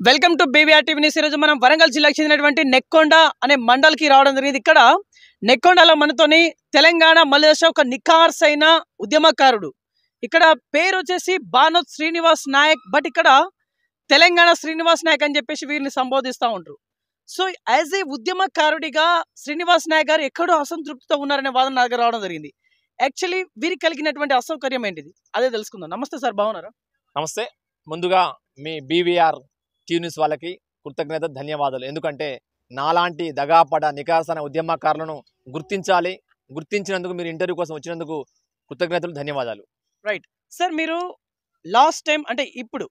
Welcome to BVR TV news. ఈరోజు మనం వరంగల్ జిల్లాకు చెందినటువంటి నెక్కొండ అనే మండల్కి రావడం జరిగింది. ఇక్కడ నెక్కొండలో మనతోని తెలంగాణ మలిదశ ఒక నిఖార్సైన ఉద్యమకారుడు. ఇక్కడ పేరు వచ్చేసి బానోత్ శ్రీనివాస్ నాయక్. బట్ ఇక్కడ తెలంగాణ శ్రీనివాస్ నాయక్ అని చెప్పేసి వీరిని సంబోధిస్తూ ఉంటారు. సో యాజ్ ఏ ఉద్యమకారుడిగా శ్రీనివాస్ నాయక్ గారు ఎక్కడో అసంతృప్తితో ఉన్నారనే వాదన నా దగ్గర రావడం జరిగింది. యాక్చువల్లీ వీరికి కలిగినటువంటి అసౌకర్యం ఏంటిది అదే తెలుసుకుందాం. నమస్తే సార్, బాగున్నారా? నమస్తే. ముందుగా మీ బీవీఆర్ టీవీ న్యూస్ వాళ్ళకి కృతజ్ఞత, ధన్యవాదాలు. ఎందుకంటే నాలాంటి దగాపడ నికాసన ఉద్యమకారులను గుర్తించాలి. గుర్తించినందుకు, మీరు ఇంటర్వ్యూ కోసం వచ్చినందుకు కృతజ్ఞతలు, ధన్యవాదాలు. రైట్ సార్, మీరు లాస్ట్ టైం అంటే ఇప్పుడు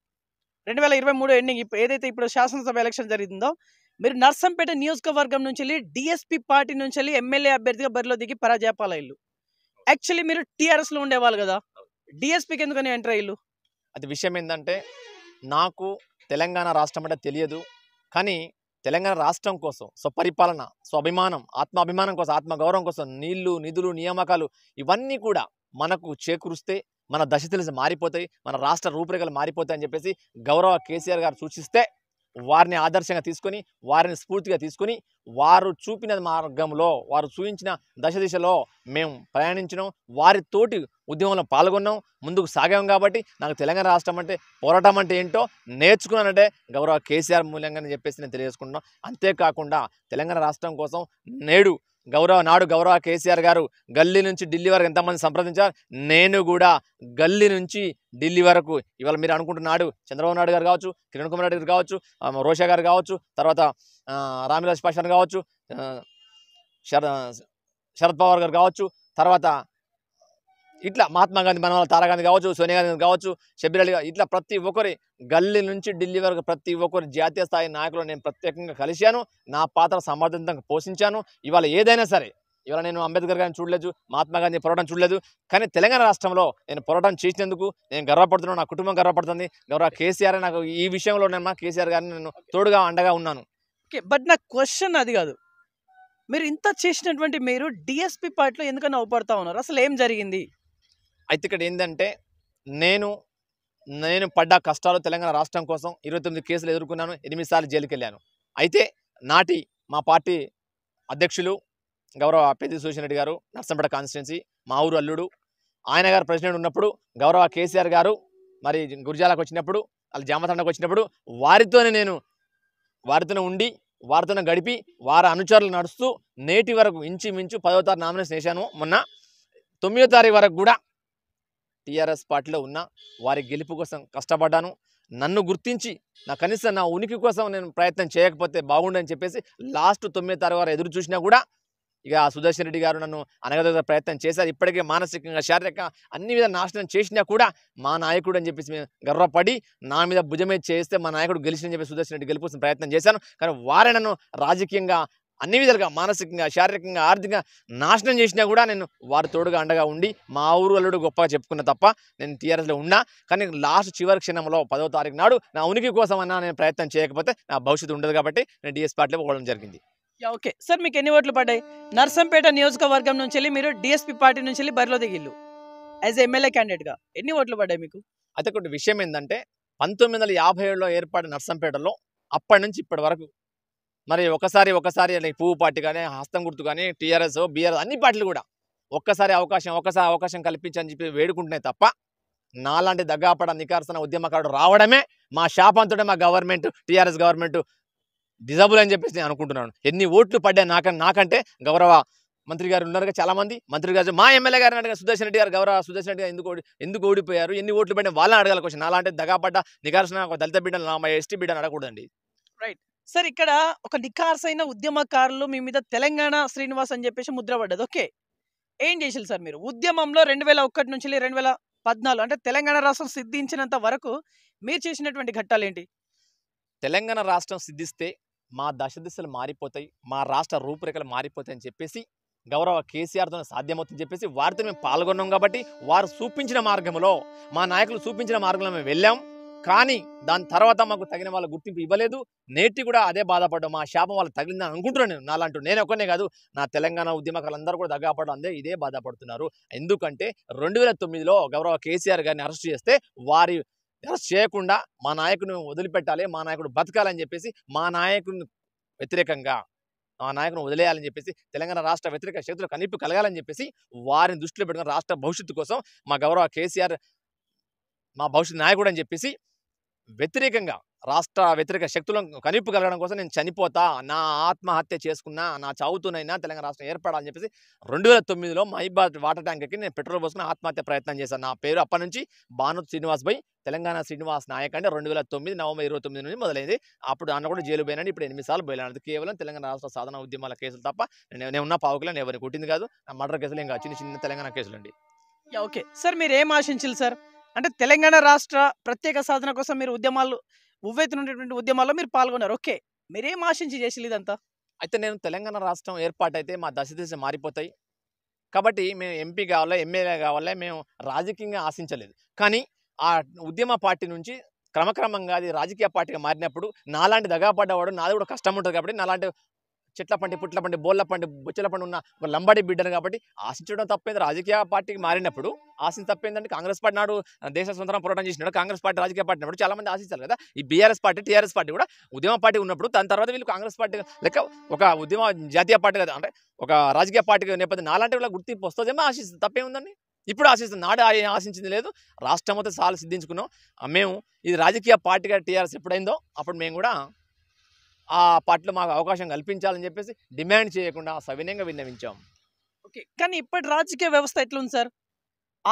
2023 ఎండింగ్ ఏదైతే ఇప్పుడు శాసనసభ ఎలక్షన్ జరిగిందో, మీరు నర్సంపేట నియోజకవర్గం నుంచి వెళ్ళి డిఎస్పీ పార్టీ నుంచి వెళ్ళి ఎమ్మెల్యే అభ్యర్థిగా బరిలో దిగి పరాజయపాల ఇల్లు. యాక్చువల్లీ మీరు టీఆర్ఎస్లో ఉండేవాళ్ళు కదా, డిఎస్పీకి ఎందుకని ఎంటర్ అయ్యిల్లు? అది విషయం ఏంటంటే, నాకు తెలంగాణ రాష్ట్రం అంటే తెలియదు. కానీ తెలంగాణ రాష్ట్రం కోసం, స్వపరిపాలన, స్వాభిమానం, ఆత్మాభిమానం కోసం, ఆత్మగౌరవం కోసం నీళ్లు, నిధులు, నియామకాలు ఇవన్నీ కూడా మనకు చేకూరిస్తే మన దశ తెలిసి మారిపోతాయి, మన రాష్ట్ర రూపురేఖలు మారిపోతాయి అని చెప్పేసి గౌరవ కేసీఆర్ గారు సూచిస్తే వారిని ఆదర్శంగా తీసుకొని, వారిని స్ఫూర్తిగా తీసుకొని, వారు చూపిన మార్గంలో, వారు చూపించిన దశ దిశలో మేము ప్రయాణించినాం. వారితోటి ఉద్యమంలో పాల్గొన్నాం, ముందుకు సాగాం. కాబట్టి నాకు తెలంగాణ రాష్ట్రం అంటే, పోరాటం అంటే ఏంటో నేర్చుకున్నానంటే గౌరవ కేసీఆర్ మూల్యంగా చెప్పేసి నేను తెలియజేసుకుంటున్నాను. అంతేకాకుండా తెలంగాణ రాష్ట్రం కోసం నాడు గౌరవ కేసీఆర్ గారు గల్లీ నుంచి ఢిల్లీ వరకు ఎంతమంది సంప్రదించారు, నేను కూడా గల్లీ నుంచి ఢిల్లీ వరకు, ఇవాళ మీరు అనుకుంటున్నాడు చంద్రబాబు నాయుడు గారు కావచ్చు, కిరణ్ కుమార్ రెడ్డి గారు కావచ్చు, రోషా గారు కావచ్చు, తర్వాత రామ్విలాస్ పాస్వాన్ కావచ్చు, శరద్ పవార్ గారు కావచ్చు, తర్వాత ఇట్లా మహాత్మా గాంధీ మనవల తారా గాంధీ కావచ్చు, సోనియా గాంధీ కావచ్చు, షబ్బీర్ అలీ, ఇట్లా ప్రతి ఒక్కరి గల్లీ నుంచి ఢిల్లీ వరకు ప్రతి ఒక్కరి జాతీయ స్థాయి నాయకులు నేను ప్రత్యేకంగా కలిశాను. నా పాత్ర సమర్థవంతంగా పోషించాను. ఇవాళ ఏదైనా సరే, ఇవాళ నేను అంబేద్కర్ గారిని చూడలేదు, మహాత్మా గాంధీ పోరాటం చూడలేదు, కానీ తెలంగాణ రాష్ట్రంలో నేను పోరాటం చేసినందుకు నేను గర్వపడుతున్నాను, నా కుటుంబం గర్వపడుతుంది. గౌరవ కేసీఆర్ నాకు ఈ విషయంలో నేను కేసీఆర్ గారిని నేను తోడుగా అండగా ఉన్నాను. ఓకే, బట్ నా క్వశ్చన్ అది కాదు. మీరు ఇంత చేసినటువంటి మీరు డిఎస్పీ పార్టీలో ఎందుకని అవపడతా ఉన్నారు? అసలు ఏం జరిగింది? అయితే ఇక్కడ ఏంటంటే, నేను పడ్డ కష్టాలు తెలంగాణ రాష్ట్రం కోసం 29 కేసులు ఎదుర్కొన్నాను, 8 సార్లు జైలుకి వెళ్ళాను. అయితే నాటి మా పార్టీ అధ్యక్షులు గౌరవ పెద్ది సుదర్శన్ రెడ్డి గారు, నర్సంపేట కాన్స్టిట్యున్సీ, మా ఊరు అల్లుడు, ఆయన గారు ప్రెసిడెంట్ ఉన్నప్పుడు, గౌరవ కేసీఆర్ గారు మరి గురిజాలకు వచ్చినప్పుడు, వాళ్ళు జామతండకు వచ్చినప్పుడు వారితోనే ఉండి, వారితోనే గడిపి, వారి అనుచరులు నడుస్తూ నేటి వరకు ఇంచుమించు 10వ తారీఖు నామినేషన్ వేశాను. మొన్న 9వ తారీఖు వరకు కూడా టీఆర్ఎస్ పార్టీలో ఉన్న వారి గెలుపు కోసం కష్టపడ్డాను. నన్ను గుర్తించి కనీసం నా ఉనికి కోసం నేను ప్రయత్నం చేయకపోతే బాగుండని చెప్పేసి లాస్ట్ 9వ తారీఖు వరకు ఎదురు చూసినా కూడా ఇక సుదర్శన్ రెడ్డి గారు నన్ను అనగదొక్క ప్రయత్నం చేశారు. ఇప్పటికే మానసికంగా, శారీరకంగా అన్ని విధాలు నాశనం చేసినా కూడా మా నాయకుడు అని చెప్పేసి మేము గర్వపడి, నా మీద భుజమే చేస్తే మా నాయకుడు గెలిచిందని చెప్పి సుదర్శన్ రెడ్డి గెలుపు కోసం ప్రయత్నం చేశాను. కానీ వారే నన్ను రాజకీయంగా అన్ని విధాలుగా, మానసికంగా, శారీరకంగా, ఆర్థికంగా నాశనం చేసినా కూడా నేను వారి తోడుగా అండగా ఉండి మా ఊరు అల్లుడు గొప్పగా చెప్పుకున్న తప్ప నేను టీఆర్ఎస్లో ఉన్నా. కానీ లాస్ట్ చివరి క్షణంలో 10వ తారీఖు నాడు నా ఉనికి కోసం అన్నా నేను ప్రయత్నం చేయకపోతే నా భవిష్యత్తు ఉండదు. కాబట్టి నేను డిఎస్ పార్టీలో పోవడం జరిగింది. ఓకే సార్, మీకు ఎన్ని ఓట్లు పడ్డాయి? నర్సంపేట నియోజకవర్గం నుంచి వెళ్ళి మీరు డిఎస్పీ పార్టీ నుంచి వెళ్ళి బరిలో దిగిల్లు యాజ్ ఎమ్మెల్యే క్యాండిడేట్గా ఎన్ని ఓట్లు పడ్డాయి మీకు? అయితే ఒకటి విషయం ఏంటంటే, 1957లో ఏర్పడిన నర్సంపేటలో అప్పటి నుంచి ఇప్పటి వరకు మరి ఒకసారి పువ్వు పార్టీ కానీ, హస్తం గుర్తు కానీ, టీఆర్ఎస్, బీఆర్ఎస్ అన్ని పార్టీలు కూడా ఒక్కసారి అవకాశం కల్పించని చెప్పి వేడుకుంటున్నాయి తప్ప, నాలాంటి దగ్గాపడ నికార్సన ఉద్యమకారుడు రావడమే మా శాపంతోనే మా గవర్నమెంట్, టీఆర్ఎస్ గవర్నమెంట్ డిజబుల్ అని చెప్పేసి నేను అనుకుంటున్నాను. ఎన్ని ఓట్లు పడ్డాయి నాకంటే గౌరవ మంత్రి గారు ఉన్నారు, చాలా మంది మంత్రి గారు, మా ఎమ్మెల్యే గారిని అడిగారు, సుదర్శన్ రెడ్డి గారు, గౌరవ సుదర్శన్ రెడ్డి గారు ఎందుకు ఓడిపోయారు, ఎన్ని ఓట్లు పడినా వాళ్ళని అడగాలి క్వశ్చన్. నాలాంటి దగాపడ్డ నికార్సన ఒక దళిత బిడ్డలు, మా ఎస్టీ బిడ్డను అడగకూడదండి. రైట్ సార్, ఇక్కడ ఒక నికార్సైన ఉద్యమకారులు మీ మీద తెలంగాణ శ్రీనివాస్ అని చెప్పేసి ముద్ర పడ్డది. ఓకే, ఏం చేసారు సార్ మీరు ఉద్యమంలో 2001 నుంచి 2014 అంటే తెలంగాణ రాష్ట్రం సిద్ధించినంత వరకు మీరు చేసినటువంటి ఘట్టాలు ఏంటి? తెలంగాణ రాష్ట్రం సిద్ధిస్తే మా దశ దిశలు మారిపోతాయి, మా రాష్ట్ర రూపురేఖలు మారిపోతాయి అని చెప్పేసి గౌరవ కేసీఆర్తో సాధ్యమవుతుందని చెప్పేసి వారితో మేము పాల్గొన్నాం. కాబట్టి వారు చూపించిన మార్గంలో, మా నాయకులు చూపించిన మార్గంలో మేము వెళ్ళాం. కానీ దాని తర్వాత మాకు తగిన వాళ్ళ గుర్తింపు ఇవ్వలేదు. నేటి కూడా అదే బాధపడ్డాం. మా శాపం వాళ్ళకి తగిలిందని అనుకుంటున్నాను. నేను ఒక్కనే కాదు, నా తెలంగాణ ఉద్యమకారులందరూ కూడా దగ్గపడడం ఇదే బాధపడుతున్నారు. ఎందుకంటే 2009లో గౌరవ కేసీఆర్ గారిని అరెస్ట్ చేస్తే వారి అరెస్ట్ చేయకుండా మా నాయకుడిని వదిలిపెట్టాలి, మా నాయకుడు బతకాలని చెప్పేసి మా నాయకుడిని వ్యతిరేకంగా ఆ నాయకుని వదిలేయాలని చెప్పేసి తెలంగాణ రాష్ట్ర వ్యతిరేక శక్తులు కనిపి కలగాలని చెప్పేసి వారిని దృష్టిలో పెట్టుకుని రాష్ట్ర భవిష్యత్తు కోసం మా గౌరవ కేసీఆర్ మా భవిష్యత్ నాయకుడు అని చెప్పేసి వ్యతిరేకంగా రాష్ట్ర వ్యతిరేక శక్తులను కనిపు కలగడం కోసం నేను చనిపోతా, నా ఆత్మహత్య చేసుకున్నా, నా చావుతూనైనా తెలంగాణ రాష్ట్రం ఏర్పడాలని చెప్పేసి 2009లో మహిబాద్ వాటర్ ట్యాంక్కి నేను పెట్రోల్ పోసుకుని ఆత్మహత్య ప్రయత్నం చేశాను. నా పేరు అప్పటి నుంచి భాను శ్రీనివాస్ భాయ్, తెలంగాణ శ్రీనివాస్ నాయక్ అంటే 2009 నవంబర్ 29 నుంచి మొదలైంది. అప్పుడు అన్న కూడా జైలు పోయినాను, ఇప్పుడు 8 సార్లు పోయినాను. కేవలం తెలంగాణ రాష్ట్ర సాధన ఉద్యమాల కేసులు తప్ప నేను ఉన్న పావుకులో నేను ఎవరిని కొట్టింది కాదు. నా మర్డర్ కేసులు ఇంకా చిన్న తెలంగాణ కేసులు అండి. ఓకే సార్, మీరు ఏం ఆశించాలి సార్? అంటే తెలంగాణ రాష్ట్ర ప్రత్యేక సాధన కోసం మీరు ఉద్యమాలు ఉవ్వెత్తునటువంటి ఉద్యమాల్లో మీరు పాల్గొన్నారు. ఓకే, మీరేం ఆశించి చేసి ఇదంతా? అయితే నేను తెలంగాణ రాష్ట్రం ఏర్పాటైతే మా దశ మారిపోతాయి కాబట్టి మేము ఎంపీ కావాలి, ఎమ్మెల్యే కావాలి, మేము రాజకీయంగా ఆశించలేదు. కానీ ఆ ఉద్యమ పార్టీ నుంచి క్రమక్రమంగా అది రాజకీయ పార్టీగా మారినప్పుడు నాలాంటి దగాపడ్డవాడు, నాది కూడా కష్టం ఉంటుంది కాబట్టి నాలాంటి చెట్ల పండి, పుట్ల పండి, బోళ్ళ పండి, బొచ్చల పండి ఉన్న ఒక లంబాడి బిడ్డను కాబట్టి ఆశించడం తప్పేది. రాజకీయ పార్టీకి మారినప్పుడు ఆశించి తప్పేందంటే కాంగ్రెస్ పార్టీ నాడు దేశ స్వతంత్రం పోరాటం చేసినాడు, కాంగ్రెస్ పార్టీ రాజకీయ పార్టీ ఉన్నప్పుడు చాలా మంది ఆశించారు కదా. ఈ బీఆర్ఎస్ పార్టీ, టీఆర్ఎస్ పార్టీ కూడా ఉద్యమ పార్టీ ఉన్నప్పుడు దాని తర్వాత వీళ్ళు కాంగ్రెస్ పార్టీ లెక్క ఒక ఉద్యమ జాతీయ పార్టీ కదా, అంటే ఒక రాజకీయ పార్టీ నేపథ్యం నాలాంటి వాళ్ళ గుర్తింపు వస్తుందేమో ఆశిస్తుంది. తప్పేముందండి? ఇప్పుడు ఆశిస్తుంది, నాడు ఆశించింది లేదు. రాష్ట్రం మొత్తం చాలా సిద్ధించుకున్నాం మేము. ఇది రాజకీయ పార్టీగా టీఆర్ఎస్ ఎప్పుడైందో అప్పుడు మేము కూడా ఆ పార్టీలో మాకు అవకాశం కల్పించాలని చెప్పేసి డిమాండ్ చేయకుండా సవినయంగా విన్నవించాం. ఓకే, కానీ ఇప్పటి రాజకీయ వ్యవస్థ ఎట్లుంది సార్?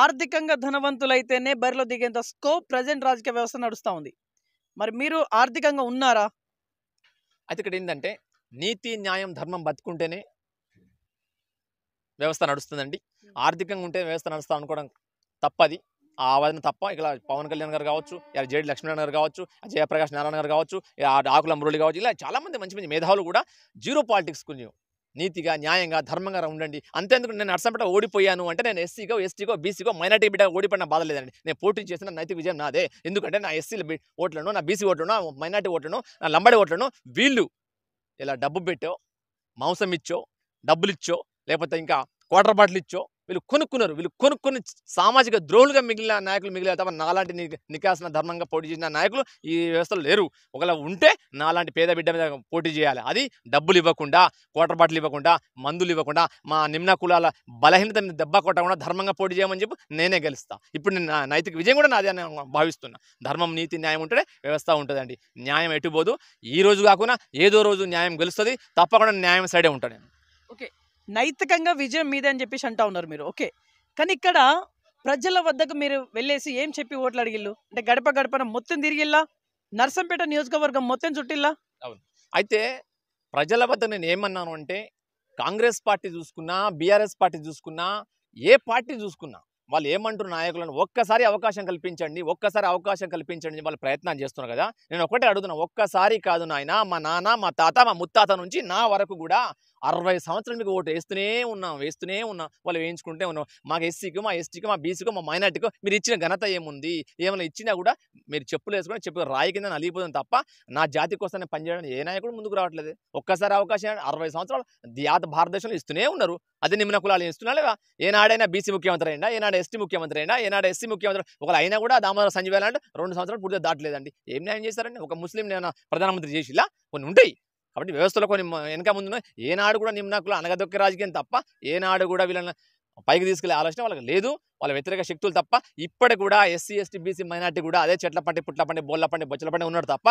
ఆర్థికంగా ధనవంతులైతేనే బరిలో దిగేంత స్కోప్ ప్రజెంట్ రాజకీయ వ్యవస్థ నడుస్తూ ఉంది. మరి మీరు ఆర్థికంగా ఉన్నారా? అయితే ఇక్కడ ఏంటంటే నీతి, న్యాయం, ధర్మం బతుకుంటేనే వ్యవస్థ నడుస్తుందండి. ఆర్థికంగా ఉంటే వ్యవస్థ నడుస్తా అనుకోవడం తప్పది, ఆ ఆవాదన తప్ప. ఇక్కడ పవన్ కళ్యాణ్ గారు కావచ్చు, ఇలా జేడి లక్ష్మీనారాయణ గారు కావచ్చు, జయప్రకాష్ నారాయణ గారు కావచ్చు, ఆకుల మురళి కావచ్చు, ఇలా చాలామంది మంచి మంచి మేధావులు కూడా జీరో పాలిటిక్స్ కొంచెం నీతిగా, న్యాయంగా, ధర్మంగా ఉండండి. అంతేందుకు నేను నర్సంపేట ఓడిపోయాను అంటే నేను ఎస్సీకో, ఎస్టీకో, బీసీకో, మైనార్టీ బిడ్డ ఓడిపోయిన బాధ లేదండి. నేను పోటీ చేసిన నైతిక విజయం నాదే. ఎందుకంటే నా ఎస్సీల ఓట్లను, నా బీసీ ఓట్లను, మైనార్టీ ఓట్లను, నా లంబాడి ఓట్లను వీళ్ళు ఇలా డబ్బు పెట్టో, మాంసం ఇచ్చో, డబ్బులు ఇచ్చో, లేకపోతే ఇంకా క్వార్టర్ బాటిల్ ఇచ్చో వీళ్ళు కొనుక్కున్నారు. వీళ్ళు కొనుక్కొని సామాజిక ద్రోహులుగా మిగిలిన నాయకులు మిగిలిన తప్ప నాలాంటి నికాసిన ధర్మంగా పోటీ చేసిన నాయకులు ఈ వ్యవస్థలో లేరు. ఒకవేళ ఉంటే నాలాంటి పేద బిడ్డ మీద పోటీ చేయాలి. అది డబ్బులు ఇవ్వకుండా, క్వార్టర్ బాటిల్ ఇవ్వకుండా, మందులు ఇవ్వకుండా, మా నిమ్న కులాల బలహీనత మీద దెబ్బ కొట్టకుండా ధర్మంగా పోటీ చేయమని చెప్పి నేనే గెలుస్తా. ఇప్పుడు నేను నైతిక విజయం కూడా నాదే అని భావిస్తున్నా. ధర్మం, నీతి, న్యాయం ఉంటేనే వ్యవస్థ ఉంటుందండి. న్యాయం ఎటుపోదు. ఈ రోజు కాకుండా ఏదో రోజు న్యాయం గెలుస్తుంది. తప్పకుండా న్యాయం సైడే ఉంటాను నేను. ఓకే, నైతికంగా విజయం మీదే అని చెప్పేసి అంటా ఉన్నారు మీరు. ఓకే, కానీ ఇక్కడ ప్రజల వద్దకు మీరు వెళ్ళేసి ఏం చెప్పి ఓట్లు అడిగిల్లు? అంటే గడప గడపన మొత్తం తిరిగిల్లా? నర్సంపేట నియోజకవర్గం మొత్తం చుట్టిల్లా? అవును. అయితే ప్రజల వద్ద నేను ఏమన్నాను అంటే కాంగ్రెస్ పార్టీ చూసుకున్నా, బీఆర్ఎస్ పార్టీ చూసుకున్నా, ఏ పార్టీ చూసుకున్నా వాళ్ళు ఏమంటున్న నాయకులను ఒక్కసారి అవకాశం కల్పించండి, ఒక్కసారి అవకాశం కల్పించండి వాళ్ళు ప్రయత్నం చేస్తున్నారు కదా. నేను ఒకటే అడుగుతున్నా, ఒక్కసారి కాదు నాయన, మా నాన్న, మా తాత, మా ముత్తాత నుంచి నా వరకు కూడా 60 సంవత్సరాల మీకు ఓటు వేస్తూనే ఉన్నాం. వాళ్ళు వేయించుకుంటే ఉన్నాం. మాకు ఎస్సీకో, మా ఎస్టీకో, మా బీసీకో, మా మైనార్టీకో మీరు ఇచ్చిన ఘనత ఏముంది? ఏమైనా ఇచ్చినా కూడా మీరు చెప్పులు వేసుకొని చెప్పు రాయి కింద నలిగిపోతుంది తప్ప నా జాతి కోసం నేను పనిచేయడానికి ఏ నాయకుడు ముందుకు రావట్లేదు. ఒక్కసారి అవకాశం 60 సంవత్సరాలు భారతదేశంలో ఇస్తూనే ఉన్నారు. అదే నిమ్న కులాలు ఇస్తున్నా లేదా? ఏనాడైనా బీసీ ముఖ్యమంత్రి అయినా, ఏనాడు ఎస్టీ ముఖ్యమంత్రి అయినా, ఏనాడు ఎస్సీ ముఖ్యమంత్రి ఒకవేళ అయినా కూడా దామోదర సంజయ్ అంటే 2 సంవత్సరాలు పూర్తిగా దాటలేదండి. ఏం న్యాయం చేశారండి? ఒక ముస్లిం నేను ప్రధానమంత్రి చేసిలా కొన్ని ఉంటాయి కాబట్టి వ్యవస్థలో కొన్ని వెనక ముందు ఏనాడు కూడా నిమ్నాకులు అనగదొక్కే రాజకీయం తప్ప ఏనాడు కూడా వీళ్ళని పైకి తీసుకెళ్లే ఆలోచన వాళ్ళకి లేదు. వాళ్ళ వ్యతిరేక శక్తులు తప్ప ఇప్పటి కూడా ఎస్సీ, ఎస్టీ, బీసీ, మైనార్టీ కూడా అదే చెట్ల పండి, పుట్ల పండి, బోళ్ళ పండి, బొచ్చల పండి ఉన్నాడు తప్ప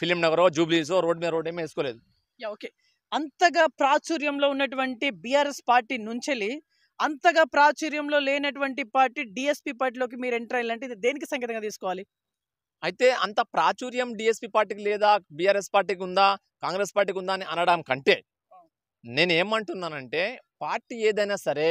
ఫిలిం నగరో, జూబ్లీసో, రోడ్ మీద రోడ్ ఏమీ వేసుకోలేదు. ఓకే, అంతగా ప్రాచుర్యంలో ఉన్నటువంటి బీఆర్ఎస్ పార్టీ నుంచి అంతగా ప్రాచుర్యంలో లేనటువంటి పార్టీ డిఎస్పీ పార్టీలోకి మీరు ఎంటర్ అయ్యాలంటే ఇది దేనికి సంకేతంగా తీసుకోవాలి? అయితే అంత ప్రాచుర్యం డిఎస్పీ పార్టీకి లేదా, బీఆర్ఎస్ పార్టీకి ఉందా, కాంగ్రెస్ పార్టీకి ఉందా అని అనడం కంటే నేను ఏమంటున్నానంటే పార్టీ ఏదైనా సరే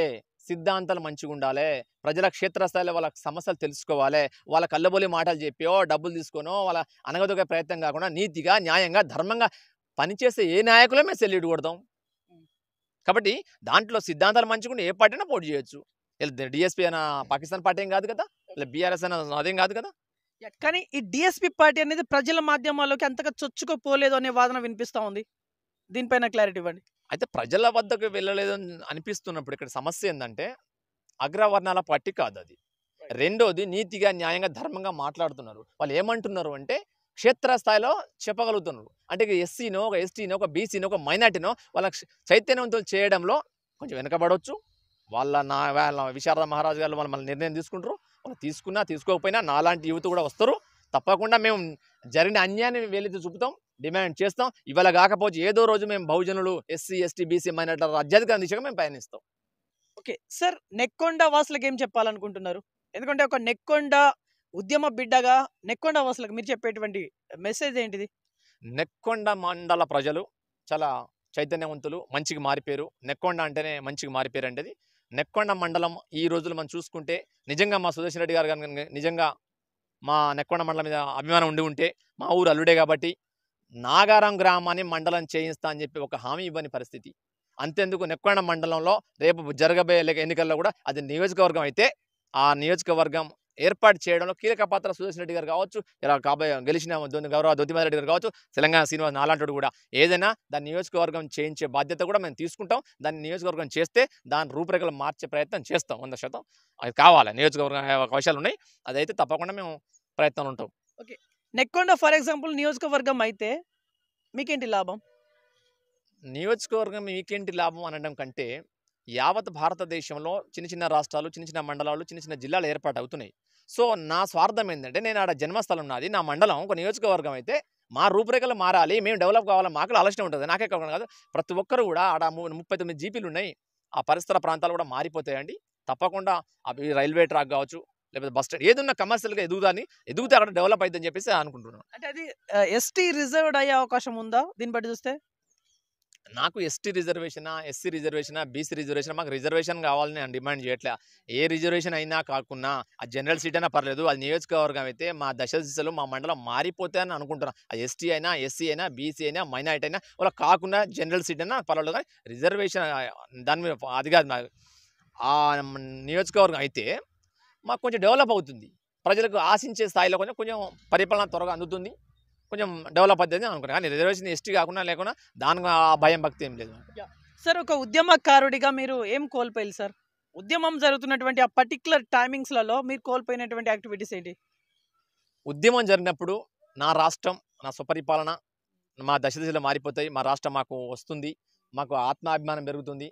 సిద్ధాంతాలు మంచిగా ఉండాలి. ప్రజల క్షేత్రస్థాయిలో వాళ్ళ సమస్యలు తెలుసుకోవాలి. వాళ్ళ కళ్ళబొలి మాటలు చెప్పో, డబ్బులు తీసుకోనో, వాళ్ళ అనగదొక్కే ప్రయత్నం కాకుండా నీతిగా, న్యాయంగా, ధర్మంగా పనిచేసే ఏ నాయకులే మేము సెల్యూట్ కొడతాం. కాబట్టి దాంట్లో సిద్ధాంతాలు మంచిగా ఏ పార్టీ అయినా పోటీ చేయొచ్చు. డిఎస్పీ అయినా పాకిస్తాన్ పార్టీ ఏం కాదు కదా, ఇలా బీఆర్ఎస్ అయినా అదేం కాదు కదా. కానీ ఈ డిఎస్పీ పార్టీ అనేది ప్రజల మాధ్యమాల్లోకి అంతగా చొచ్చుకోపోలేదు అనే వాదన వినిపిస్తూ ఉంది. దీనిపైన క్లారిటీ ఇవ్వండి. అయితే ప్రజల వద్దకు వెళ్ళలేదు అనిపిస్తున్నప్పుడు ఇక్కడ సమస్య ఏంటంటే అగ్రవర్ణాల పార్టీ కాదు అది. రెండోది నీతిగా న్యాయంగా ధర్మంగా మాట్లాడుతున్నారు. వాళ్ళు ఏమంటున్నారు అంటే క్షేత్రస్థాయిలో చెప్పగలుగుతున్నారు. అంటే ఇక ఎస్సీనో, ఒక ఎస్టీనో, ఒక బీసీనో, ఒక మైనార్టీనో వాళ్ళ చైతన్యవంతులు చేయడంలో కొంచెం వెనకబడవచ్చు. వాళ్ళ విశారద మహారాజు గారు వాళ్ళు నిర్ణయం తీసుకుంటారు. వాళ్ళు తీసుకున్నా తీసుకోకపోయినా నాలాంటి యువత కూడా వస్తారు. తప్పకుండా మేము జరిగిన అన్యాయాన్ని వేలెత్తి చూపుతాం, డిమాండ్ చేస్తాం. ఇవాళ కాకపోతే ఏదో రోజు మేము బహుజనులు, ఎస్సీ, ఎస్టీ, బీసీ, మైనార్టీల రాజ్యాధికారం దిశగా మేము పయనిస్తాం. ఓకే సార్, నెక్కొండ వాసులకు ఏం చెప్పాలనుకుంటున్నారు? ఎందుకంటే ఒక నెక్కొండ ఉద్యమ బిడ్డగా నెక్కొండ వాసులకు మీరు చెప్పేటువంటి మెసేజ్ ఏంటిది? నెక్కొండ మండల ప్రజలు చాలా చైతన్యవంతులు, మంచిగా మారిపోయారు. నెక్కొండ అంటేనే మంచిగా మారిపోయారు అంటే నెక్కొండ మండలం ఈ రోజులు మనం చూసుకుంటే నిజంగా మా సుదర్శన్ రెడ్డి గారు నిజంగా మా నెక్కొండ మండలం మీద అభిమానం ఉండి ఉంటే మా ఊరు అల్లుడే కాబట్టి నాగారం గ్రామాన్ని మండలం చేయిస్తా అని చెప్పి ఒక హామీ ఇవ్వని పరిస్థితి. అంతెందుకు నెక్కొండ మండలంలో రేపు జరగబోయే ఎన్నికల్లో కూడా అది నియోజకవర్గం అయితే ఆ నియోజకవర్గం ఏర్పాటు చేయడంలో కీలక పాత్ర సుదర్శన్ రెడ్డి గారు కావచ్చు, ఇలా గెలిచిన గౌరవ దొద్దిమల రెడ్డి గారు కావచ్చు, తెలంగాణ శ్రీనివాస్ నాలాంటి కూడా ఏదైనా దాని నియోజకవర్గం చేయించే బాధ్యత కూడా మేము తీసుకుంటాం. దాన్ని నియోజకవర్గం చేస్తే దాని రూపురేఖలు మార్చే ప్రయత్నం చేస్తాం 100%. అది కావాలి, నియోజకవర్గం అవకాశాలు ఉన్నాయి, అదైతే తప్పకుండా మేము ప్రయత్నాలు ఉంటాం. ఓకే, నెక్కొండ ఫర్ ఎగ్జాంపుల్ నియోజకవర్గం అయితే మీకేంటి లాభం? నియోజకవర్గం మీకేంటి లాభం అనడం కంటే యావత్ భారతదేశంలో చిన్న చిన్న రాష్ట్రాలు, చిన్న చిన్న మండలాలు, చిన్న చిన్న జిల్లాలు ఏర్పాటు అవుతున్నాయి. సో నా స్వార్థం ఏంటంటే నేను ఆడ జన్మస్థలం నాది, నా మండలం ఒక నియోజకవర్గం అయితే మా రూపురేఖలు మారాలి, మేము డెవలప్ కావాలి, మాకు ఆలోచన ఉంటుంది. నాకే కాదు, ప్రతి ఒక్కరు కూడా ఆడ 39 జీపీలు ఉన్నాయి, ఆ పరిసర ప్రాంతాలు కూడా మారిపోతాయండి. తప్పకుండా అవి రైల్వే ట్రాక్ కావచ్చు, లేకపోతే బస్ స్టాండ్ ఏదున్నా కమర్షియల్గా ఎదుగుతే అక్కడ డెవలప్ అవుతుందని చెప్పేసి అనుకుంటున్నాను. అంటే అది ఎస్టీ రిజర్వ్డ్ అయ్యే అవకాశం ఉందా దీన్ని బట్టి చూస్తే? నాకు ఎస్టీ రిజర్వేషనా, ఎస్సీ రిజర్వేషనా, బీసీ రిజర్వేషన్, మాకు రిజర్వేషన్ కావాలని నేను డిమాండ్ చేయట్లే. ఏ రిజర్వేషన్ అయినా కాకున్నా ఆ జనరల్ సీట్ అయినా పర్లేదు, అది నియోజకవర్గం అయితే మా దశ దిశలు మా మండలం మారిపోతాయని అనుకుంటున్నాను. అది ఎస్టీ అయినా, ఎస్సీ అయినా, బీసీ అయినా, మైనారిటీ అయినా వాళ్ళ కాకుండా జనరల్ సీట్ అయినా పర్వాలేదు, కానీ రిజర్వేషన్ దాని మీద అది కాదు. ఆ నియోజకవర్గం అయితే మాకు కొంచెం డెవలప్ అవుతుంది, ప్రజలకు ఆశించే స్థాయిలో కొంచెం పరిపాలన త్వరగా అందుతుంది, కొంచెం డెవలప్ అవుతుంది అనుకున్నాను. కానీ రిజర్వేషన్ ఎస్టీ కాకుండా లేకుండా దానికి ఆ భయం భక్తి ఏం లేదు. సార్, ఒక ఉద్యమకారుడిగా మీరు ఏం కోల్పోయారు సార్? ఉద్యమం జరుగుతున్నటువంటి ఆ పర్టికులర్ టైమింగ్స్లలో మీరు కోల్పోయినటువంటి యాక్టివిటీస్ ఏంటి? ఉద్యమం జరిగినప్పుడు నా రాష్ట్రం, నా స్వపరిపాలన, మా దశ దిశలో మారిపోతాయి, మా రాష్ట్రం మాకు వస్తుంది, మాకు ఆత్మాభిమానం పెరుగుతుంది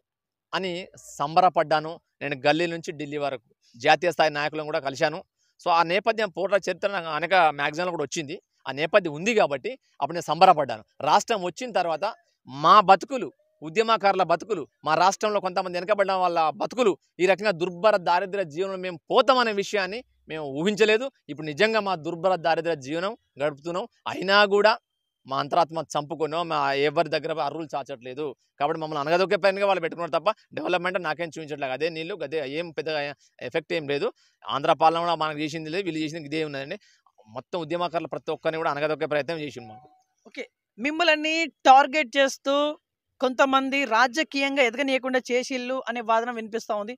అని సంబరపడ్డాను. నేను గల్లీ నుంచి ఢిల్లీ వరకు జాతీయ స్థాయి నాయకులను కూడా కలిశాను. సో ఆ నేపథ్యం పూర్వ చరిత్ర అనేక మ్యాగజైన్లో కూడా వచ్చింది. ఆ నేపథ్యం ఉంది కాబట్టి అప్పుడు నేను సంబరపడ్డాను. రాష్ట్రం వచ్చిన తర్వాత మా బతుకులు, ఉద్యమకారుల బతుకులు, మా రాష్ట్రంలో కొంతమంది వెనకబడిన వాళ్ళ బతుకులు ఈ రకంగా దుర్భర దారిద్ర్య జీవనం మేము పోతామనే విషయాన్ని మేము ఊహించలేదు. ఇప్పుడు నిజంగా మా దుర్భర దారిద్ర్య జీవనం గడుపుతున్నాం. అయినా కూడా మా అంతరాత్మ చంపుకున్నాం, మా ఎవరి దగ్గర అర్రులు చాచట్లేదు. కాబట్టి మమ్మల్ని అనగదొక్కే పైనగా వాళ్ళు పెట్టుకున్నారు తప్ప డెవలప్మెంట్ నాకేం చూపించట్లేదు. అదే నీళ్ళు అదే ఏం పెద్దగా ఎఫెక్ట్ ఏం లేదు. ఆంధ్ర పాలన కూడా మనకు చేసింది లేదు, వీళ్ళు చేసింది ఇదే ఉన్నదండి. మొత్తం ఉద్యమకారులు ప్రతి ఒక్కరిని కూడా అనగదొక్కే ప్రయత్నం చేసింది మాకు. ఓకే, మిమ్మల్ని టార్గెట్ చేస్తూ కొంతమంది రాజకీయంగా ఎదగనీయకుండా చేసిళ్ళు అనే వాదన వినిపిస్తూ ఉంది.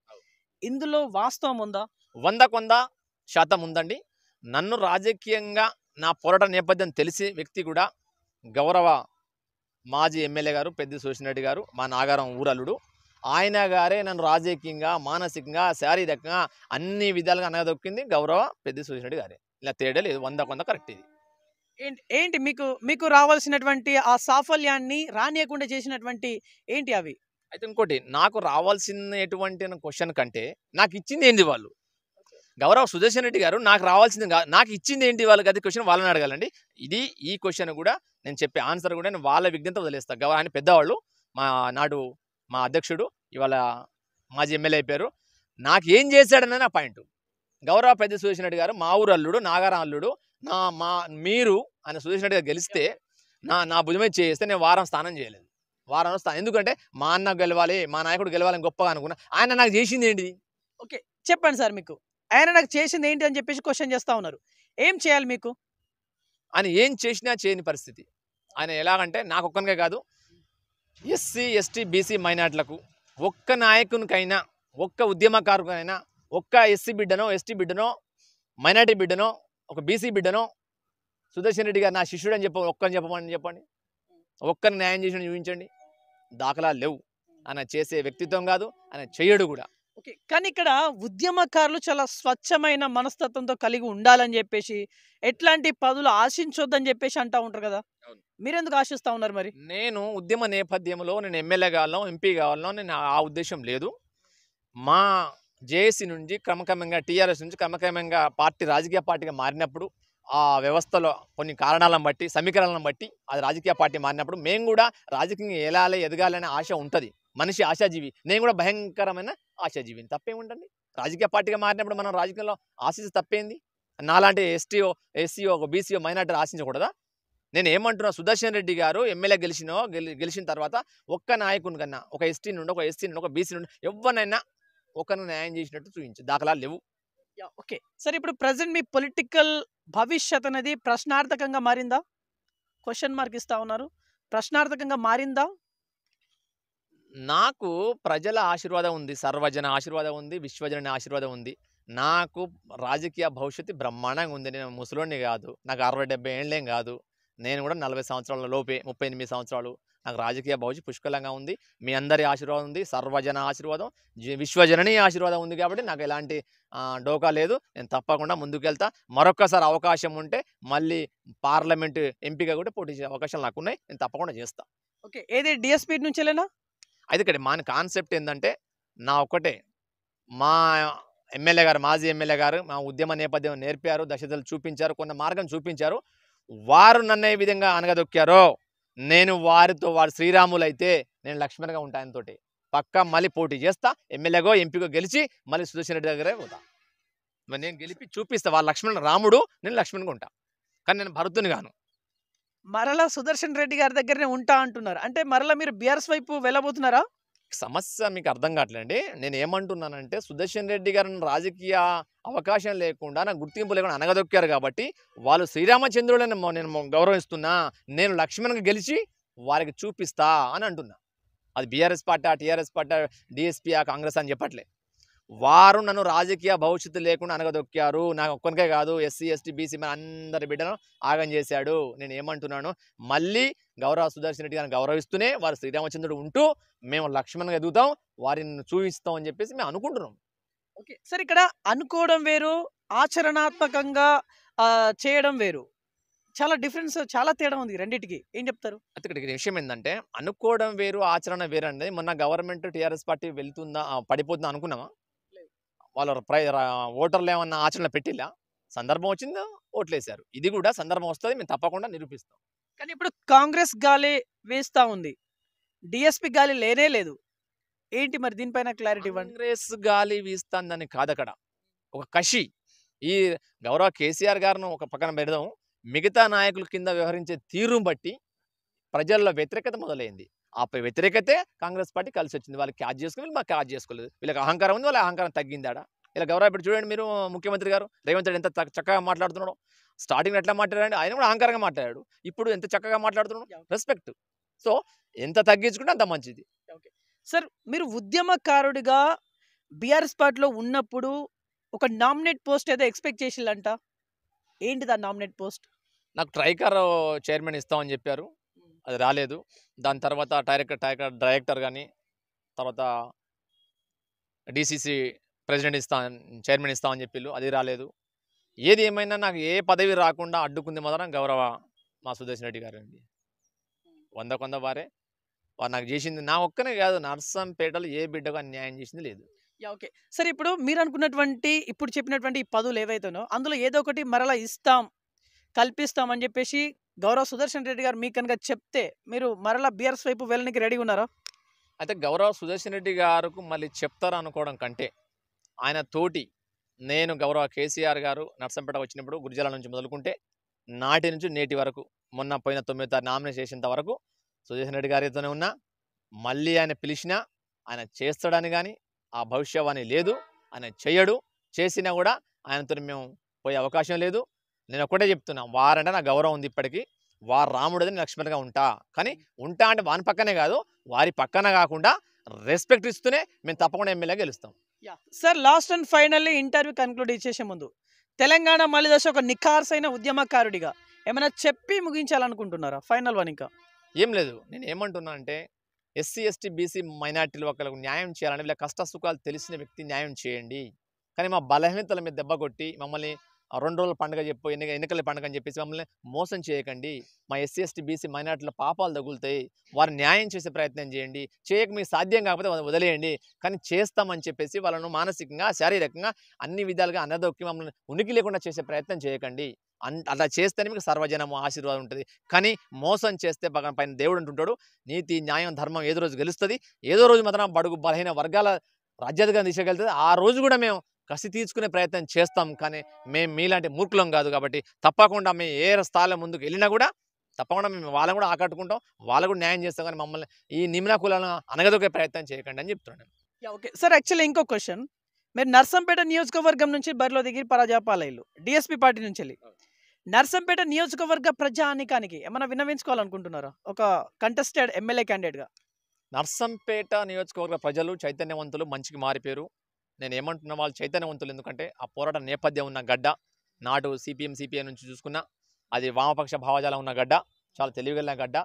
ఇందులో వాస్తవం ఉందా? 100% ఉందండి. నన్ను రాజకీయంగా నా పోరాట నేపథ్యం తెలిసి వ్యక్తి కూడా గౌరవ మాజీ ఎమ్మెల్యే గారు పెద్ది సుదర్శన్ రెడ్డి గారు, మా నాగారం ఊరల్లుడు, ఆయన గారే నన్ను రాజకీయంగా, మానసికంగా, శారీరకంగా అన్ని విధాలుగా అనగదొక్కింది గౌరవ పెద్ది సుదర్శన్ రెడ్డి గారే. ఇలా తేడా లేదు, 100% కరెక్ట్ ఇది. ఏంటి మీకు రావాల్సినటువంటి ఆ సాఫల్యాన్ని రానియకుండా చేసినటువంటి ఏంటి అవి? అయితే ఇంకోటి, నాకు రావాల్సినటువంటి క్వశ్చన్ కంటే నాకు ఇచ్చింది ఏంటి వాళ్ళు? గౌరవ సుదర్శన్ రెడ్డి గారు నాకు రావాల్సింది నాకు ఇచ్చింది ఏంటి వాళ్ళకి, అది క్వశ్చన్ వాళ్ళని అడగాలండి. ఈ క్వశ్చన్ కూడా నేను చెప్పే ఆన్సర్ కూడా నేను వాళ్ళ విజ్ఞత వదిలేస్తాను. ఆయన పెద్దవాళ్ళు, మా అధ్యక్షుడు ఇవాళ మాజీ ఎమ్మెల్యే అయిపోయారు. నాకు ఏం చేశాడనే నా పాయింట్. గౌరవ పెద్ద సుదర్శన్ రెడ్డి గారు మా ఊరు అల్లుడు, నాగారం అల్లుడు, మీరు ఆయన సుదర్శన్ రెడ్డి గారు గెలిస్తే నా భుజమే చేస్తే నేను వారం స్థానం చేయలేదు. వారంలో స్థానం ఎందుకంటే మా అన్న గెలవాలి, మా నాయకుడు గెలవాలని గొప్పగా అనుకున్నా. ఆయన నాకు చేసింది ఏంటిది? ఓకే, చెప్పండి సార్. మీకు ఆయన నాకు చేసింది ఏంటి అని చెప్పేసి క్వశ్చన్ చేస్తూ ఉన్నారు. ఏం చేయాలి మీకు? ఆయన ఏం చేసినా చేయని పరిస్థితి. ఆయన ఎలాగంటే నాకు ఒక్కనికే కాదు, ఎస్సీ, ఎస్టీ, బీసీ, మైనార్టీలకు ఒక్క నాయకునికైనా, ఒక్క ఉద్యమకారుకైనా, ఒక్క ఎస్సీ బిడ్డనో, ఎస్టీ బిడ్డనో, మైనార్టీ బిడ్డనో, ఒక బీసీ బిడ్డనో సుదర్శన్ రెడ్డి గారు నా శిష్యుడు అని చెప్పండి. ఒక్కరిని న్యాయం చేసి చూపించండి. దాఖలాలు లేవు. ఆయన చేసే వ్యక్తిత్వం కాదు, ఆయన చెయ్యడు కూడా. ఓకే. కానీ ఇక్కడ ఉద్యమకారులు చాలా స్వచ్ఛమైన మనస్తత్వంతో కలిగి ఉండాలని జెప్పేసి, ఎట్లాంటి పదవులు ఆశించొద్దని జెప్పేసి అంటా ఉంటారు గదా! అవును. మీరెందుకు ఆశిస్తా ఉన్నారు మరి? నేను ఉద్యమ నేపథ్యంలో నేను ఎమ్మెల్యే కావాలనో, ఎంపీ కావాలనో నేను ఆ ఉద్దేశ్యం లేదు. మా జేఏసీ నుంచి క్రమక్రమంగా టీఆర్ఎస్ నుంచి క్రమక్రమంగా పార్టీ రాజకీయ పార్టీగా మారినప్పుడు, ఆ వ్యవస్థలో కొన్ని కారణాలను బట్టి, సమీకరణలను బట్టి అది రాజకీయ పార్టీ మారినప్పుడు మేము కూడా రాజకీయంగా ఎలాలి, ఎదగాలనే ఆశ ఉంటది. మనిషి ఆశాజీవి. నేను కూడా భయంకరమైన ఆశాజీవిని. తప్పేముంటండి? రాజకీయ పార్టీగా మారినప్పుడు మనం రాజకీయంలో ఆశిస్తే తప్పేంది? నాలాంటి ఎస్టీఓ, ఎస్సీఓ, ఒక బీసీఓ, మైనార్టీ ఆశించకూడదా? నేను ఏమంటున్నా, సుదర్శన్ రెడ్డి గారు ఎమ్మెల్యే గెలిచిన తర్వాత ఒక్క నాయకుని కన్నా, ఒక ఎస్టీ నుండి, ఒక ఎస్సీ నుండి, ఒక బీసీ నుండి ఎవరినైనా ఒకరిని న్యాయం చేసినట్టు చూపించు దాఖలాలు లేవు. ఓకే. సరే ఇప్పుడు ప్రెజెంట్ మీ పొలిటికల్ భవిష్యత్ అనేది ప్రశ్నార్థకంగా మారిందా? క్వెషన్ మార్క్ ఇస్తా ఉన్నారు. ప్రశ్నార్థకంగా మారిందా? నాకు ప్రజల ఆశీర్వాదం ఉంది, సర్వజన ఆశీర్వాదం ఉంది, విశ్వజన ఆశీర్వాదం ఉంది. నాకు రాజకీయ భవిష్యత్తు బ్రహ్మాండంగా ఉంది. నేను ముసలోడిని కాదు, నాకు 60-70 ఏళ్ళేం కాదు. నేను కూడా 40 సంవత్సరాల లోపే, 38 సంవత్సరాలు. నాకు రాజకీయ భవిష్యత్తు పుష్కలంగా ఉంది. మీ అందరి ఆశీర్వాదం ఉంది, సర్వజన ఆశీర్వాదం, విశ్వజననీ ఆశీర్వాదం ఉంది. కాబట్టి నాకు ఎలాంటి డోకా లేదు. నేను తప్పకుండా ముందుకెళ్తా. మరొక్కసారి అవకాశం ఉంటే మళ్ళీ పార్లమెంటు ఎంపీగా కూడా పోటీ చేసే అవకాశాలు నాకున్నాయి. నేను తప్పకుండా చేస్తా. ఓకే. ఏది డీఎస్పీ నుంచెలేనా? అయితే ఇక్కడ మన కాన్సెప్ట్ ఏందంటే, నా ఒక్కటే, మా ఎమ్మెల్యే గారు, మాజీ ఎమ్మెల్యే గారు మా ఉద్యమ నేపథ్యం నేర్పారు, దశలు చూపించారు, కొంత మార్గం చూపించారు. వారు నన్ను ఏ విధంగా అనగదొక్కారో నేను వారు శ్రీరాములైతే నేను లక్ష్మణ్గా ఉంటా. ఆయనతోటి పక్కా మళ్ళీ పోటీ చేస్తా. ఎమ్మెల్యేగో ఎంపీగో గెలిచి మళ్ళీ సుదర్శన్ రెడ్డి దగ్గరే పోతా. మరి నేను గెలిపి చూపిస్తా. వాళ్ళ లక్ష్మణ్ రాముడు, నేను లక్ష్మణ్గా ఉంటా. కానీ నేను భరతుని గాను. మరలా సుదర్శన్ రెడ్డి గారి దగ్గరనే ఉంటా అంటున్నారు. అంటే మరలా మీరు బీఆర్ఎస్ వైపు వెళ్ళబోతున్నారా? సమస్య మీకు అర్థం కావట్లేండి. నేను ఏమంటున్నానంటే, సుదర్శన్ రెడ్డి గారిని రాజకీయ అవకాశం లేకుండా, నాకు గుర్తింపు లేకుండా అనగదొక్కారు కాబట్టి వాళ్ళు శ్రీరామచంద్రులని నేను గౌరవిస్తున్నా. నేను లక్ష్మణ్గా గెలిచి వారికి చూపిస్తా అని అంటున్నా. అది BRS party, TRS party, DSP, Congress అని చెప్పట్లే. వారు నన్ను రాజకీయ భవిష్యత్తు లేకుండా అనగదొక్కారు. నాకు ఒక్కనికే కాదు, ఎస్సీ, ఎస్టీ, బీసీ మన అందరి బిడ్డను ఆగం చేశాడు. నేను ఏమంటున్నాను, మళ్ళీ గౌరవ సుదర్శన్ రెడ్డి గారిని గౌరవిస్తూనే వారు శ్రీరామచంద్రుడు ఉంటూ మేము లక్ష్మణ్గా ఎదుగుతాం, వారిని చూపిస్తాం అని చెప్పేసి మేము అనుకుంటున్నాం. ఓకే. సరే ఇక్కడ అనుకోవడం వేరు, ఆచరణాత్మకంగా చేయడం వేరు. చాలా డిఫరెన్స్, చాలా తేడా ఉంది రెండిటికి. ఏం చెప్తారు? అయితే ఇక్కడ విషయం ఏంటంటే, అనుకోవడం వేరు, ఆచరణ వేరు అనేది. మొన్న గవర్నమెంట్ టీఆర్ఎస్ పార్టీ వెళ్తుందా, పడిపోతుందా అనుకున్నామా? వాళ్ళ ఓటర్లు ఏమన్నా ఆచరణ పెట్టిలా? సందర్భం వచ్చిందో ఓట్లేశారు. ఇది కూడా సందర్భం వస్తుంది, మేము తప్పకుండా నిరూపిస్తాం. కానీ ఇప్పుడు కాంగ్రెస్ గాలి వేస్తా ఉంది, డిఎస్పీ గాలి లేనే లేదు. ఏంటి మరి దీనిపైన క్లారిటీ ఇవ్వండి. కాంగ్రెస్ గాలి వీస్తుందని కాదు, అక్కడ ఒక కషి. ఈ గౌరవ కేసీఆర్ గారిను ఒక పక్కన పెడదాం, మిగతా నాయకుల కింద వ్యవహరించే తీరును బట్టి ప్రజల్లో వ్యతిరేకత మొదలైంది. ఆ వ్యతిరేకతే కాంగ్రెస్ పార్టీ కలిసి వచ్చింది. వాళ్ళు క్యాచ్ చేసుకుని, వీళ్ళు మాకు క్యాచ్ చేసుకోలేదు. వీళ్ళకి అహంకారం ఉంది, వాళ్ళ అహంకారం తగ్గిందాడా? ఇలా గౌరవ ఇప్పుడు చూడండి, మీరు ముఖ్యమంత్రి గారు రేవంత్ రెడ్డి ఎంత చక్కగా మాట్లాడుతున్నాడు. స్టార్టింగ్ ఎట్లా మాట్లాడాడు, ఆయన కూడా అహంకారంగా మాట్లాడాడు. ఇప్పుడు ఎంత చక్కగా మాట్లాడుతున్నాడు, రెస్పెక్ట్. సో ఎంత తగ్గించుకుంటే అంత మంచిది. సార్, మీరు ఉద్యమకారుడిగా బీఆర్ఎస్ పార్టీలో ఉన్నప్పుడు ఒక నామినేట్ పోస్ట్ ఏదో ఎక్స్పెక్ట్ చేసిల్లంట. ఏంటిది ఆ నామినేట్ పోస్ట్? నాకు ట్రైకర్ చైర్మన్ ఇస్తామని చెప్పారు, అది రాలేదు. దాని తర్వాత డైరెక్టర్ కానీ, తర్వాత డిసిసి ప్రెసిడెంట్ చైర్మన్ ఇస్తామని చెప్పిళ్ళు, అది రాలేదు. ఏది ఏమైనా నాకు ఏ పదవి రాకుండా అడ్డుకుంది మాత్రం గౌరవ మా సుదర్శన్ రెడ్డి గారు అండి. 100 వారు నాకు చేసింది. నా ఒక్కనే కాదు, నర్సంపేటలో ఏ బిడ్డగా న్యాయం చేసింది లేదు. ఓకే. సరే, ఇప్పుడు మీరు అనుకున్నటువంటి, ఇప్పుడు చెప్పినటువంటి ఈ పదవులు ఏవైతేనో అందులో ఏదో ఒకటి మరలా ఇస్తాం, కల్పిస్తాం అని చెప్పేసి గౌరవ సుదర్శన్ రెడ్డి గారు మీకు కనుక చెప్తే మీరు మరలా బీఆర్ఎస్ వైపు వెళ్ళడానికి రెడీగా ఉన్నారా? అయితే గౌరవ సుదర్శన్ రెడ్డి గారికి మళ్ళీ చెప్తారా అనుకోవడం కంటే, ఆయన తోటి నేను గౌరవ కేసీఆర్ గారు నర్సంపేట వచ్చినప్పుడు గురిజాల నుంచి మొదలుకుంటే నాటి నుంచి నేటి వరకు, మొన్న పోయిన 9వ తారీఖు నామినేషన్ చేసేంత వరకు సుదర్శన్ రెడ్డి గారితోనే ఉన్నా. మళ్ళీ ఆయన పిలిచినా ఆయన చేస్తాడని కానీ ఆ భవిష్యవాణి లేదు. ఆయన చేయడు, చేసినా కూడా ఆయనతో మేము పోయే అవకాశం లేదు. నేను ఒక్కటే చెప్తున్నా, వారంటే నా గౌరవం ఉంది ఇప్పటికీ. వారు రాముడిని లక్ష్మణ్గా ఉంటా. కానీ ఉంటా అంటే వాని పక్కనే కాదు, వారి పక్కన కాకుండా రెస్పెక్ట్ ఇస్తూనే మేము తప్పకుండా ఎమ్మెల్యే గెలుస్తాం. Sir, last and finally interview conclude చేసే ముందు తెలంగాణ మళ్ళీ దశ ఒక నిఖార్సైన ఉద్యమకారుడిగా ఏమైనా చెప్పి ముగించాలనుకుంటున్నారా? Final one. ఇంకా ఏం లేదు. నేను ఏమంటున్నా అంటే, ఎస్సీ ఎస్టీ బీసీ మైనార్టీలు ఒకరికి న్యాయం చేయాలని వీళ్ళ కష్ట సుఖాలు తెలిసిన వ్యక్తి న్యాయం చేయండి. కానీ మా బలహీనతల మీద దెబ్బ కొట్టి మమ్మల్ని 2 రోజుల పండుగ చెప్పు ఎన్నికల పండుగ అని చెప్పేసి మమ్మల్ని మోసం చేయకండి. మా ఎస్సీ ఎస్టీ బీసీ మైనార్టీల పాపాలు తగులుతాయి, వారు న్యాయం చేసే ప్రయత్నం చేయండి. చేయక మీకు సాధ్యం కాకపోతే వదిలేయండి, కానీ చేస్తామని చెప్పేసి వాళ్ళను మానసికంగా శారీరకంగా అన్ని విధాలుగా అనదొక్కి మమ్మల్ని ఉనికి లేకుండా చేసే ప్రయత్నం చేయకండి. అలా చేస్తేనే మీకు సర్వజనము ఆశీర్వాదం ఉంటుంది. కానీ మోసం చేస్తే పైన దేవుడు అంటుంటాడు, నీతి న్యాయం ధర్మం ఏదో రోజు గెలుస్తుంది. ఏదో రోజు మాత్రం బడుగు బలహీన వర్గాల రాజ్యాధికారం తీసుకెళ్తుంది. ఆ రోజు కూడా మేము కసి తీర్చుకునే ప్రయత్నం చేస్తాం. కానీ మేము మీలాంటి మూర్ఖులం కాదు. కాబట్టి తప్పకుండా మేము ఏ స్థాయిలో ముందుకు వెళ్ళినా కూడా తప్పకుండా మేము వాళ్ళని కూడా ఆకట్టుకుంటాం, వాళ్ళకు కూడా న్యాయం చేస్తాం. కానీ మమ్మల్ని ఈ నిమ్న కులాలను అనగదొక్కే ప్రయత్నం చేయకండి అని చెప్తున్నాను. ఓకే సార్, యాక్చువల్లీ ఇంకో క్వశ్చన్, మీరు నర్సంపేట నియోజకవర్గం నుంచి బరిలో దిగి పరాజయపాలయ్యారు డిఎస్పీ పార్టీ నుంచి వెళ్ళి. నర్సంపేట నియోజకవర్గ ప్రజానికానికి ఏమైనా విన్నవించుకోవాలనుకుంటున్నారా ఒక కంటెస్టెడ్ ఎమ్మెల్యే క్యాండిడేట్గా? నర్సంపేట నియోజకవర్గ ప్రజలు చైతన్యవంతులు, మంచికి మారిపోయారు. నేను ఏమంటున్నా, వాళ్ళు చైతన్యవంతులు ఎందుకంటే ఆ పోరాట నేపథ్యం ఉన్న గడ్డ. నాటు సిపిఐ నుంచి చూసుకున్నా అది వామపక్ష భావజాలం ఉన్న గడ్డ, చాలా తెలివిగల గడ్డ.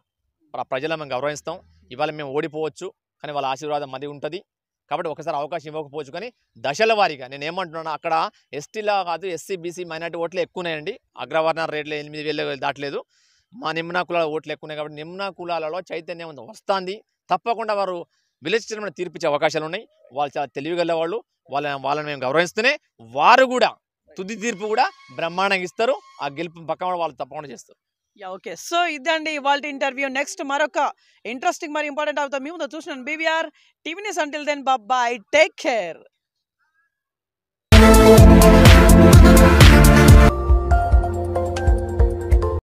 ఆ ప్రజలను మేము గౌరవిస్తాం. ఇవాళ మేము ఓడిపోవచ్చు, కానీ వాళ్ళ ఆశీర్వాదం మది ఉంటుంది. కాబట్టి ఒకసారి అవకాశం ఇవ్వకపోవచ్చు, కానీ దశల వారీగా నేను ఏమంటున్నాను, అక్కడ ఎస్టీలా కాదు ఎస్సీ బీసీ మైనార్టీ ఓట్లు ఎక్కువన్నాయండి. అగ్రవర్ణ రేట్లు 8,000 దాటలేదు. మా నిమ్న కులాల ఓట్లు ఎక్కువన్నాయి. కాబట్టి నిమ్న కులాలలో చైతన్యం వస్తుంది. తప్పకుండా వారు విలేచిన తీర్పిచ్చే అవకాశాలు ఉన్నాయి. వాళ్ళు చాలా తెలివిగల వాళ్ళు. వాళ్ళని మేము గౌరవిస్తూనే వారు కూడా తుది తీర్పు కూడా బ్రహ్మాండంగా ఇస్తారు. ఆ గెలుపు పక్కన వాళ్ళు తప్పకుండా చేస్తారు. ఓకే, సో ఇదండి ఇవాళ ఇంటర్వ్యూ. నెక్స్ట్ మరొక ఇంట్రెస్టింగ్ మరి ఇంపార్టెంట్ అవుతాం మీ ముందు చూసినాను. BVR TV news. Until then bye, take care.